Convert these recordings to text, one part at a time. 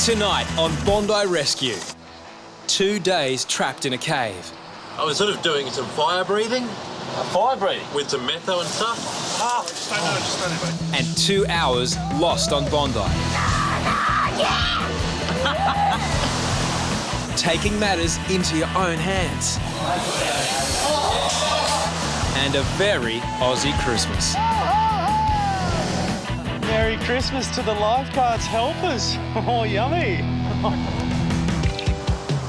Tonight on Bondi Rescue. 2 days trapped in a cave. I was sort of doing some fire breathing. Fire breathing? With some metho and stuff. And 2 hours lost on Bondi. Taking matters into your own hands. And a very Aussie Christmas. Merry Christmas to the Lifeguards helpers. Oh, yummy.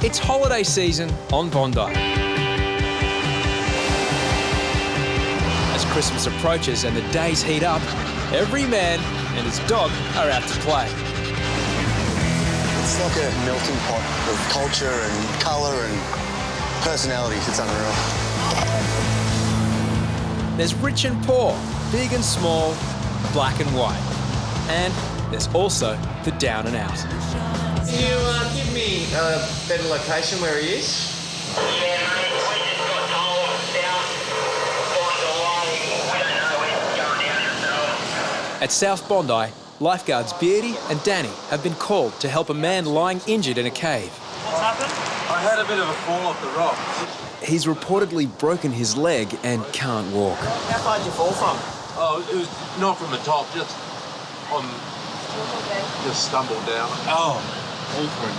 It's holiday season on Bondi. As Christmas approaches and the days heat up, every man and his dog are out to play. It's like a melting pot of culture and colour and personalities. It's unreal. There's rich and poor, big and small, black and white. And there's also the down and out. Can you give me a better location where he is? Yeah, mate, we just got told south, find a way. We don't know where it's going down ourselves. At South Bondi, lifeguards Beardy and Danny have been called to help a man lying injured in a cave. What's happened? I had a bit of a fall off the rock. He's reportedly broken his leg and can't walk. How far did you fall from? Oh, it was not from the top, just stumbled down. Oh. Awkward,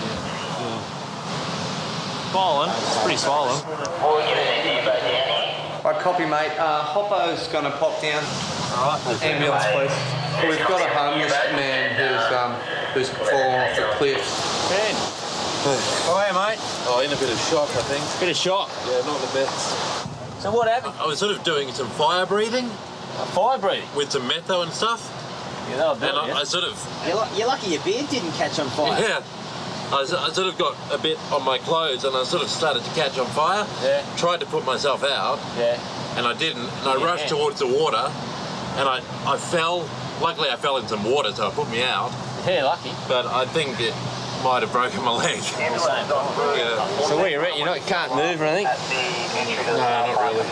Swollen. It's pretty swollen. We'll get an idea about Deano. Right, copy, mate. Hoppo's going to pop down. All right. Ambulance, please. We've got a homeless man who's fallen off the cliff. Ben. Oh, hey, mate. Oh, in a bit of shock, I think. Bit of shock. Yeah, not the best. So what happened? I was sort of doing some fire breathing. Fire breathing? With some metho and stuff. Yeah, that'll do And it, I sort of... You're lucky your beard didn't catch on fire. Yeah. I sort of got a bit on my clothes and I sort of started to catch on fire. Yeah. Tried to put myself out. Yeah. And I didn't. And I rushed towards the water and I fell. Luckily I fell in some water, so it put me out. Yeah, lucky. But I think it might have broken my leg. Yeah. So where you're at, you can't move or anything? No, not really.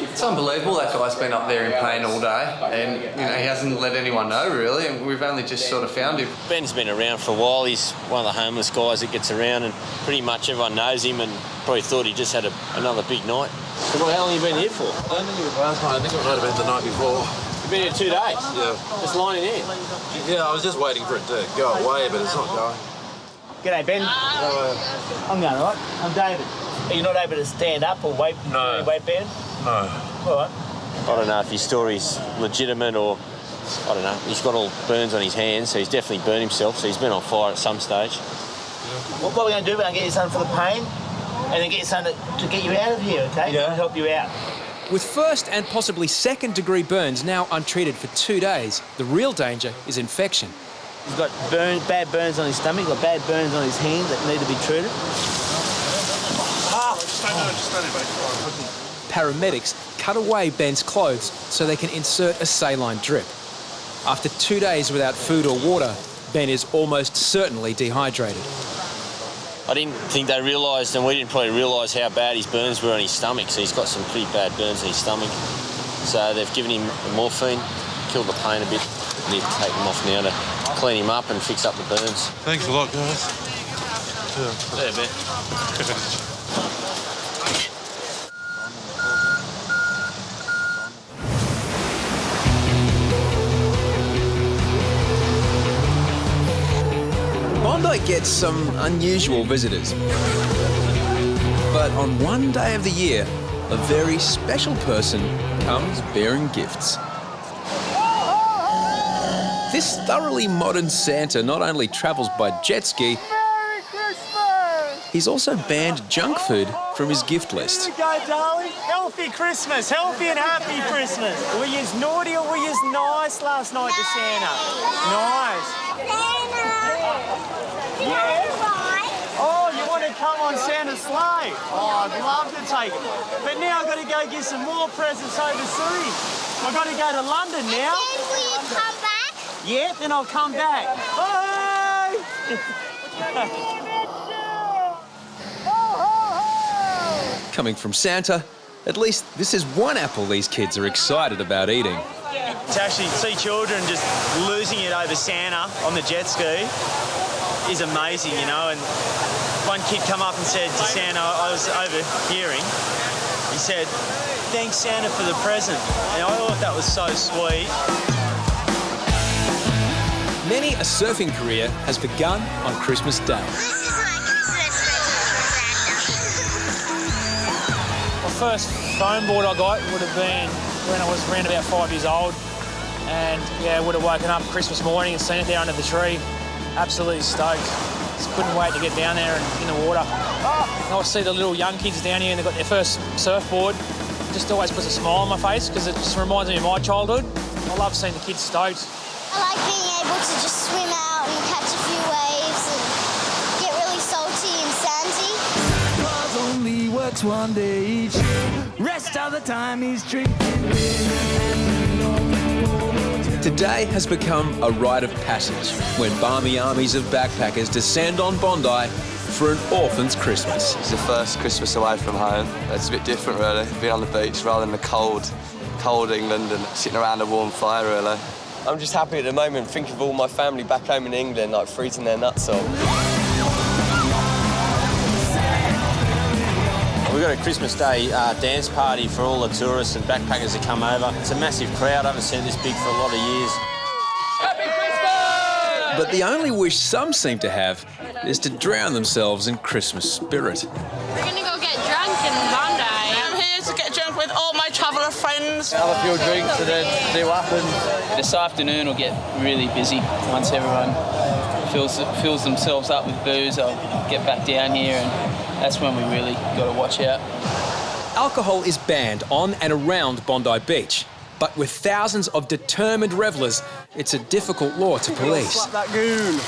It's unbelievable that guy's been up there in pain all day and he hasn't let anyone know really, and we've only just sort of found him. Ben's been around for a while. He's one of the homeless guys that gets around and pretty much everyone knows him and probably thought he just had another big night. So how long have you been here for? I don't think it was last night. I think it might have been the night before. You've been here 2 days? Yeah. Just lying in here? Yeah, I was just waiting for it to go away, but it's not going. G'day, Ben. I'm going all right. I'm David. Are you not able to stand up or weight bearing? No. All right. I don't know if his story's legitimate or, I don't know. He's got all burns on his hands, so he's definitely burned himself, so he's been on fire at some stage. What we're going to do, we're going to get your son for the pain and then get your son to get you out of here, okay? Yeah. To help you out. With first and possibly second-degree burns now untreated for 2 days, the real danger is infection. He's got bad burns on his stomach, got bad burns on his hands that need to be treated. Paramedics cut away Ben's clothes so they can insert a saline drip. After 2 days without food or water, Ben is almost certainly dehydrated. I didn't think they realised, and we didn't probably realise how bad his burns were on his stomach, so he's got some pretty bad burns on his stomach. So they've given him morphine, killed the pain a bit. Need to take him off now to clean him up and fix up the burns. Thanks a lot, guys. Yeah, man. Bondi gets some unusual visitors. But on one day of the year, a very special person comes bearing gifts. This thoroughly modern Santa not only travels by jet ski, Merry Christmas! he's also banned junk food from his gift list. Here we go, darling. Healthy Christmas. Healthy and happy Christmas. Were you naughty or were you nice last night to Santa? Nice. Yeah. Oh, you want to come on Santa's sleigh? Oh, I'd love to take it. But now I've got to go get some more presents overseas. I've got to go to London now. Will you come back? Yeah, then I'll come back. Bye! Coming from Santa, at least this is one apple these kids are excited about eating. To actually see children just losing it over Santa on the jet ski is amazing, you know. And one kid come up and said to Santa, I was overhearing, he said, "Thanks, Santa, for the present." And I thought that was so sweet. Many a surfing career has begun on Christmas Day. My first foam board I got would have been when I was around about 5 years old. And yeah, would have woken up Christmas morning and seen it there under the tree. Absolutely stoked. Just couldn't wait to get down there and in the water. And I see the little young kids down here and they've got their first surfboard. It just always puts a smile on my face because it just reminds me of my childhood. I love seeing the kids stoked. I like being able to just swim out and catch a few waves and get really salty and sandy. Only works one day each year. Rest of the time he's drinking beer. Today has become a rite of passage when balmy armies of backpackers descend on Bondi for an orphan's Christmas. It's the first Christmas away from home. It's a bit different, really, being on the beach rather than the cold England and sitting around a warm fire, really. I'm just happy at the moment, think of all my family back home in England, like freezing their nuts off. We've got a Christmas Day dance party for all the tourists and backpackers that come over. It's a massive crowd. I haven't seen this big for a lot of years. Happy Christmas! But the only wish some seem to have is to drown themselves in Christmas spirit. We're going to go get drunk in Bondi. I'm here to get drunk with all my traveller friends. Have a few drinks and then see what happens. This afternoon will get really busy once everyone fills themselves up with booze. I'll get back down here and that's when we really got to watch out. Alcohol is banned on and around Bondi Beach, but with thousands of determined revellers, it's a difficult law to police. Slap that goon.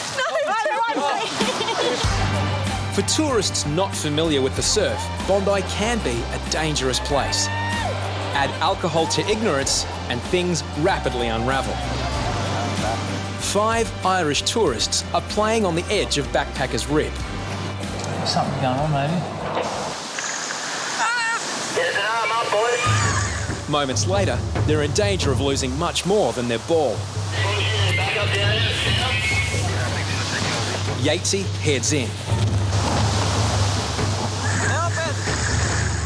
For tourists not familiar with the surf, Bondi can be a dangerous place. Add alcohol to ignorance and things rapidly unravel. 5 Irish tourists are playing on the edge of Backpackers Rib. Something going on, maybe. There's an arm up, boys. Moments later, they're in danger of losing much more than their ball. Back up down. Yatesy heads in.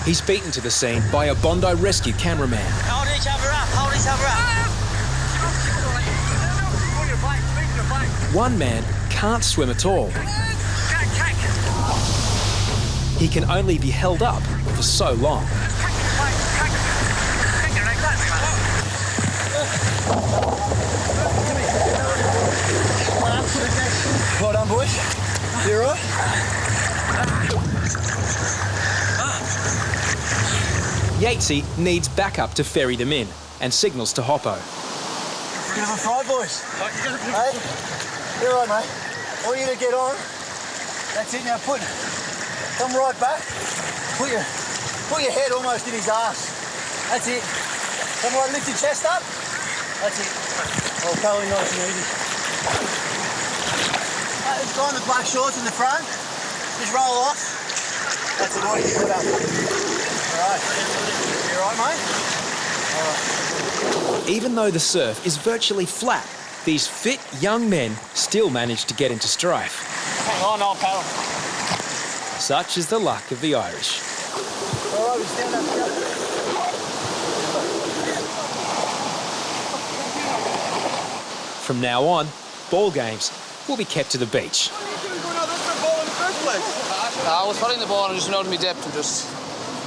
He's beaten to the scene by a Bondi Rescue cameraman. Hold each other up, hold each other up. One man can't swim at all. He can only be held up for so long. Well done, boys. You all right? Yatesy needs backup to ferry them in and signals to Hoppo. Bit of a fry, boys. Hey, you're right, mate. I want you to get on. That's it, now come right back. Put your head almost in his ass. That's it. Come right, lift your chest up. That's it. Oh, totally nice and easy. It's guy in the black shorts in the front. Just roll off. That's it, right, get up. All right. You all right, mate? All right. Even though the surf is virtually flat, these fit young men still manage to get into strife. Hang on, I'll paddle. Such is the luck of the Irish. All right, we stand up together. From now on, ball games will be kept to the beach. I was putting the ball and just noted my depth and just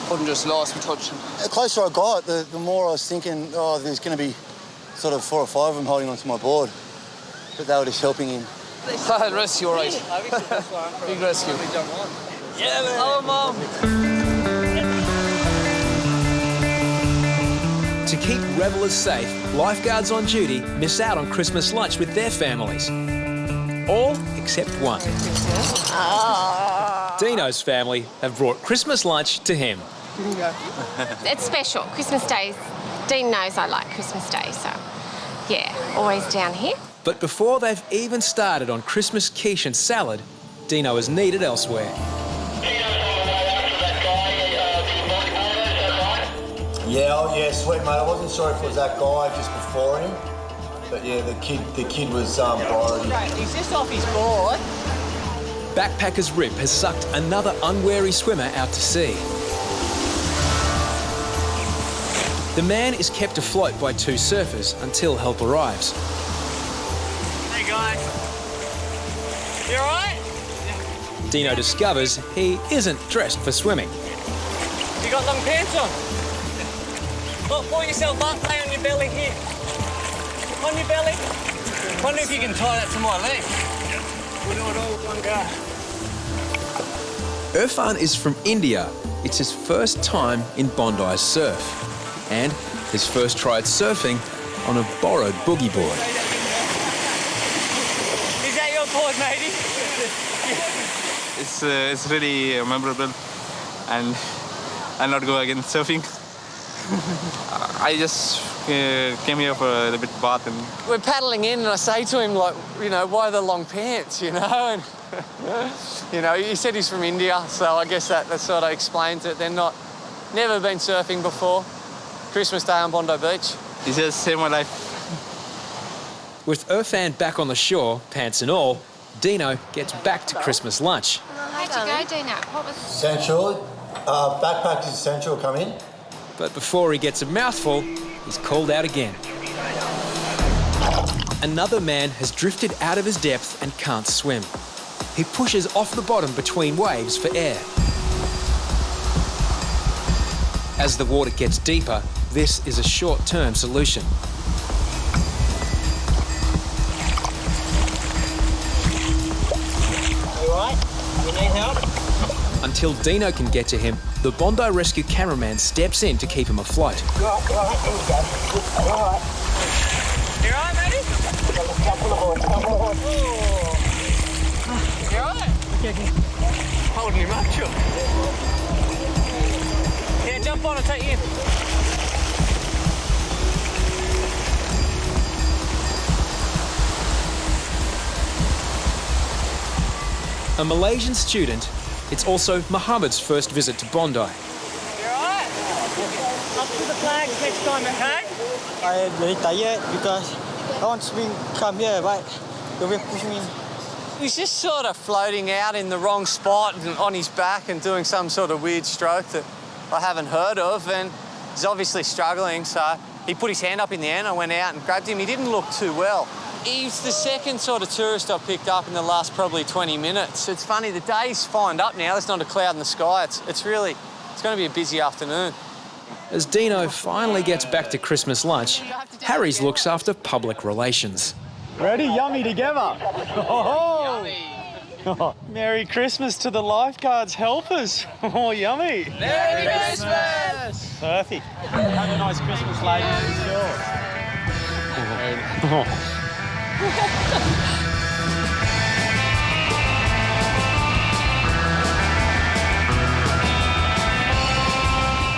couldn't just lost my touch. The closer I got, the more I was thinking, oh, there's going to be sort of 4 or 5 of them holding onto my board. But they were just helping him. Rescue, all right. Big rescue. Yeah, man. Oh, Mum. To keep revellers safe, lifeguards on duty miss out on Christmas lunch with their families. All except one. Deano's family have brought Christmas lunch to him. It's special. Christmas Day. Dean knows I like Christmas Day, so yeah, always down here. But before they've even started on Christmas quiche and salad, Deano is needed elsewhere. Yeah, sweet mate. I wasn't sure if it was that guy just before him, but yeah, the kid was priority. He's just off his board. Backpacker's Rip has sucked another unwary swimmer out to sea. The man is kept afloat by two surfers until help arrives. Hey guys. You alright? Deano discovers he isn't dressed for swimming. You got long pants on? Look, pull yourself up, lay on your belly here. On your belly. Wonder if you can tie that to my leg. We'll do it all with one go. Irfan is from India. It's his first time in Bondi's surf. And his first try at surfing on a borrowed boogie board. Is that your board, matey? It's really memorable, and I'll not go again surfing. I just came here for a bit bath and... We're paddling in and I say to him, like, you know, why the long pants, you know? And, you know, he said he's from India, so I guess that sort of explains it. They're never been surfing before. Christmas Day on Bondi Beach. He just saved my life. With Irfan back on the shore, pants and all, Deano gets back to Christmas lunch. How'd you go, Deano? What was... Central, backpackers Central come in. But before he gets a mouthful, he's called out again. Another man has drifted out of his depth and can't swim. He pushes off the bottom between waves for air. As the water gets deeper, this is a short-term solution. You all right? You need help? Until Deano can get to him, the Bondi Rescue cameraman steps in to keep him afloat. You're all right, here we go. You're all right. You all right, matey? Couple of horse. You all right? Okay. Holding him up, sure. Yeah, jump on, I'll take you in. A Malaysian student, it's also Mohammed's first visit to Bondi. You all right? Up to the flag next time, okay? I am very tired because I want to come here, but the wave pushed me. He's just sort of floating out in the wrong spot and on his back and doing some sort of weird stroke that I haven't heard of, and he's obviously struggling, so he put his hand up in the air and I went out and grabbed him. He didn't look too well. He's the second sort of tourist I've picked up in the last probably 20 minutes. It's funny, the day's fined up now. There's not a cloud in the sky. It's going to be a busy afternoon. As Deano finally gets back to Christmas lunch, Harries looks after public relations. Ready? Yummy together. Oh, yummy. Merry Christmas to the Lifeguards helpers. Oh, yummy. Merry Christmas! Perfect. Have a nice Christmas, ladies. Sure.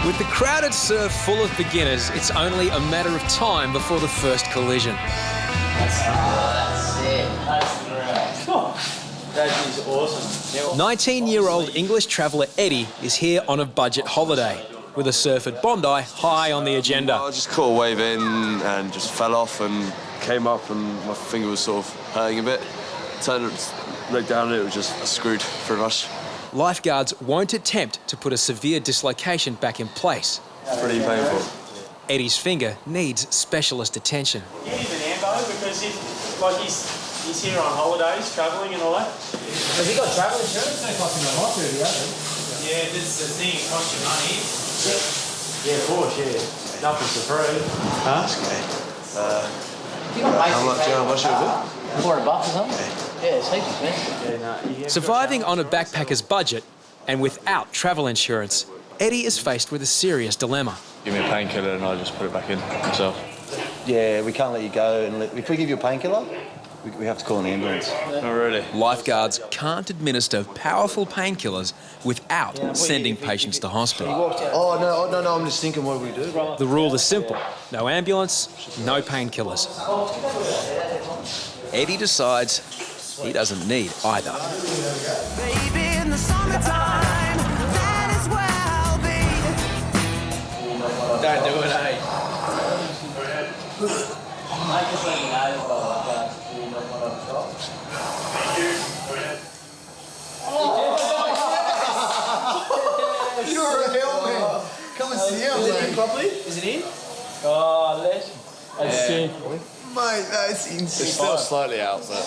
With the crowded surf full of beginners, it's only a matter of time before the first collision. That's it. That's great. That is awesome. 19-year-old English traveller Eddie is here on a budget holiday, with a surf at Bondi high on the agenda. I just caught a wave in and just fell off and came up and my finger was sort of hurting a bit. Turned, looked down and it was just screwed pretty much. Lifeguards won't attempt to put a severe dislocation back in place. Pretty painful. Eddie's finger needs specialist attention. Give him an ambo because he's here on holidays, travelling and all that. Has he got travel insurance? Don't cost him a lot, do you? Yeah, that's the thing. It costs you money. Yeah, of course, yeah. Nothing's for free. Huh? How much is it? $400 or something? Yeah, it's heaps expensive. Surviving on a backpacker's budget and without travel insurance, Eddie is faced with a serious dilemma. Give me a painkiller and I'll just put it back in myself. Yeah, we can't let you go. If we give you a painkiller, we have to call an ambulance. Oh, really? Lifeguards can't administer powerful painkillers without sending patients to hospital. Oh, no, I'm just thinking, what do we do? The rule is simple. No ambulance, no painkillers. Eddie decides he doesn't need either. Baby, in the summertime, that is where I'll be. Don't doing, eh? You're a hell, man. Come and see him, mate. Properly? Is it in? Oh, that's sick. Mate, that's insane. It's still slightly out, but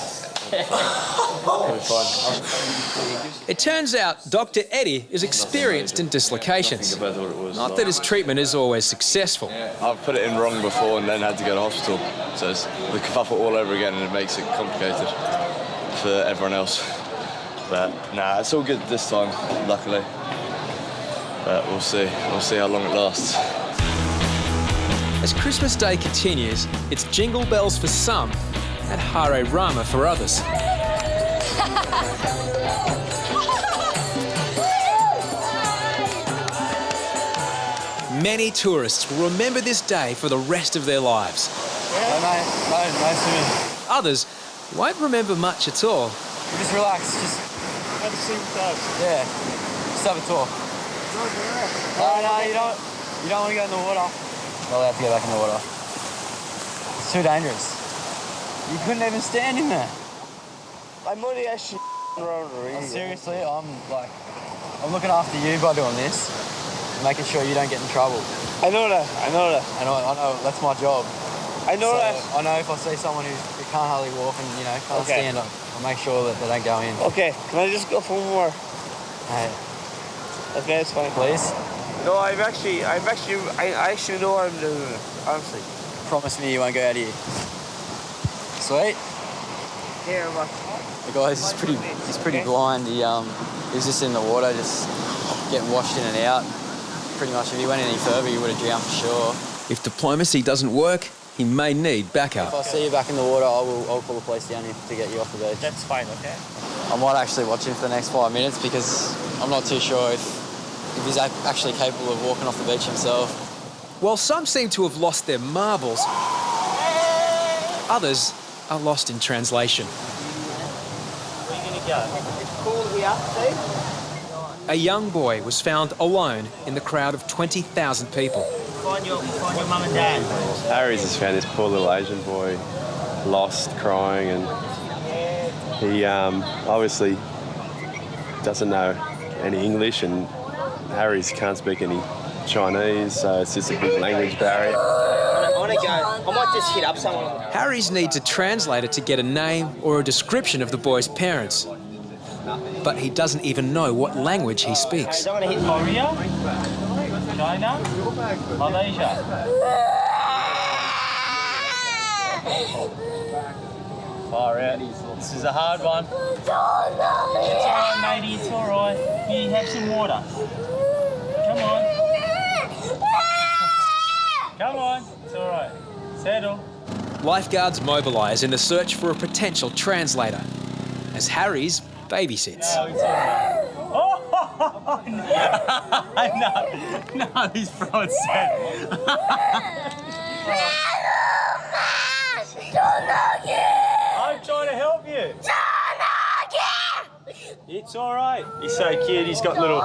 it'll be fine. It turns out Dr. Eddie is experienced in dislocations. Not that his treatment is always successful. I've put it in wrong before and then had to go to hospital. So it's the kerfuffle all over again and it makes it complicated for everyone else. But nah, it's all good this time, luckily. But we'll see. We'll see how long it lasts. As Christmas Day continues, it's jingle bells for some and Hare Rama for others. Many tourists will remember this day for the rest of their lives. Yeah, mate. Nice to meet you. Others won't remember much at all. Just relax. Just have a seat with us. Yeah. Just have a talk. No, you don't want to go in the water. Not allowed to go back in the water. It's too dangerous. You couldn't even stand in there. I'm only actually Seriously, I'm looking after you by doing this, making sure you don't get in trouble. I know that. I know that's my job. I know that. I know if I see someone who can't hardly walk and can't stand, I'll make sure that they don't go in. Okay, can I just go for one more? Hey. Okay, it's fine. Please. No, I actually know what I'm doing, honestly. Promise me you won't go out of here. Sweet. Yeah, but the guy, he's pretty blind. He's just in the water, just getting washed in and out. Pretty much, if he went any further, he would have drowned for sure. If diplomacy doesn't work, he may need backup. If I see you back in the water, I'll call the police down here to get you off the beach. That's fine, okay? I might actually watch him for the next 5 minutes because I'm not too sure if he's actually capable of walking off the beach himself. While some seem to have lost their marbles, others are lost in translation. Where are you going to go? It's cool here, Steve. A young boy was found alone in the crowd of 20,000 people. Find your mum and dad. Harry's has found this poor little Asian boy lost, crying, and he obviously doesn't know any English, and Harry's can't speak any Chinese, so it's just a big language barrier. I want to go. I might just hit up someone. Harry's needs a translator to get a name or a description of the boy's parents. But he doesn't even know what language he speaks. I want to hit Korea, China, Malaysia. Far out. This is a hard one. It's all right, matey. It's all right. You have some water. Come on. Come on. It's all right. Settle. Lifeguards mobilise in the search for a potential translator, as Harry's babysits. No, it's all right. Oh, no, he's throwing set. I'm trying to help you. It's all right. He's so cute. He's got little.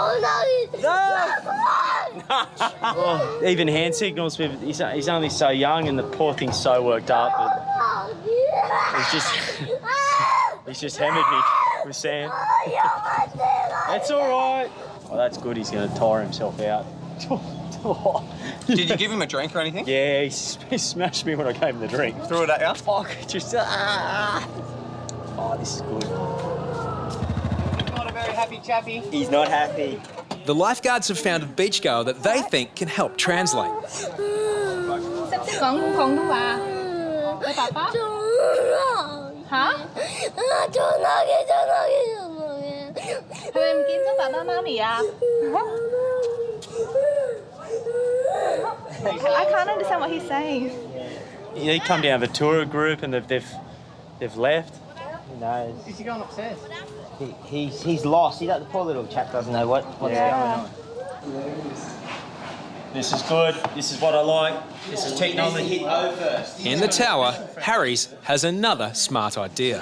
Oh, even hand signals. He's only so young, and the poor thing's so worked up. But he's just hammered me with sand. That's all right. Oh, that's good. He's going to tire himself out. Did you give him a drink or anything? Yeah, he smashed me when I gave him the drink. Threw it at you? Fuck, just Oh, this is good. Not a very happy chappy. He's not happy. The lifeguards have found a beachgoer that they think can help translate. Hả? Thôi em kiếm cho爸爸妈咪啊. I can't understand what he's saying. He come down with a tour group and they've left. Who knows? Is he going upstairs? He's lost. The poor little chap doesn't know what's going on. This is good. This is what I like. This is technology. In the tower, Harry's has another smart idea.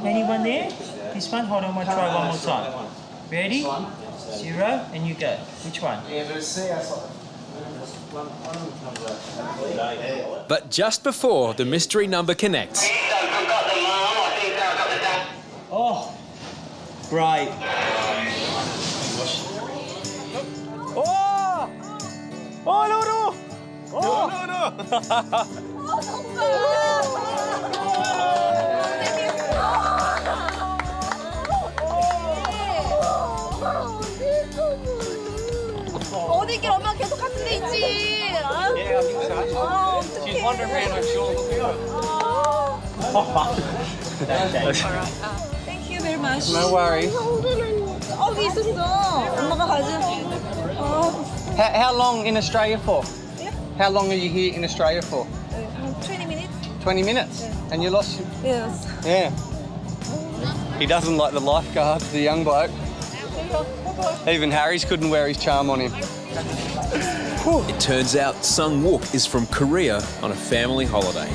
Anyone there? This one? Hold on, I want to try one more time. Ready? 0, and you go. Which one? But just before the mystery number connects, Oh, great. Oh! Oh, no, no! Oh, no, no! 어디 길 엄마 계속 같은 데 있지. Yeah, I think so. She's wandering around on shore looking Thank you very much. No worries. 어디 있었어? 엄마가 가지. How long in Australia for? Yeah. How long are you here in Australia for? 20 minutes. 20 minutes? Yeah. And you lost your... Yes. Yeah. He doesn't like the lifeguard, the young bloke. Even Harry's couldn't wear his charm on him. it turns out Sung Wook is from Korea on a family holiday.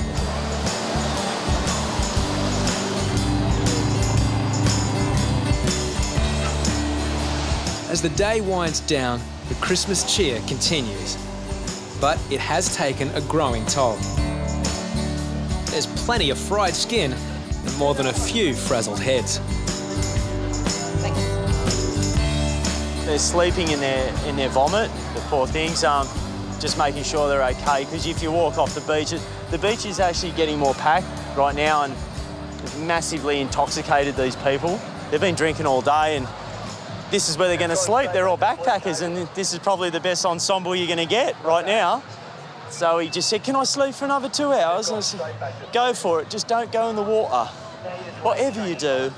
As the day winds down, the Christmas cheer continues. But it has taken a growing toll. There's plenty of fried skin and more than a few frazzled heads. They're sleeping in their vomit, the poor things, just making sure they're okay, because if you walk off the beach is actually getting more packed right now, and it's massively intoxicated these people. They've been drinking all day, and this is where they're going to sleep. They're all backpackers, and this is probably the best ensemble you're going to get right now. So he just said, can I sleep for another 2 hours? And I said, go for it, just don't go in the water. Whatever you do,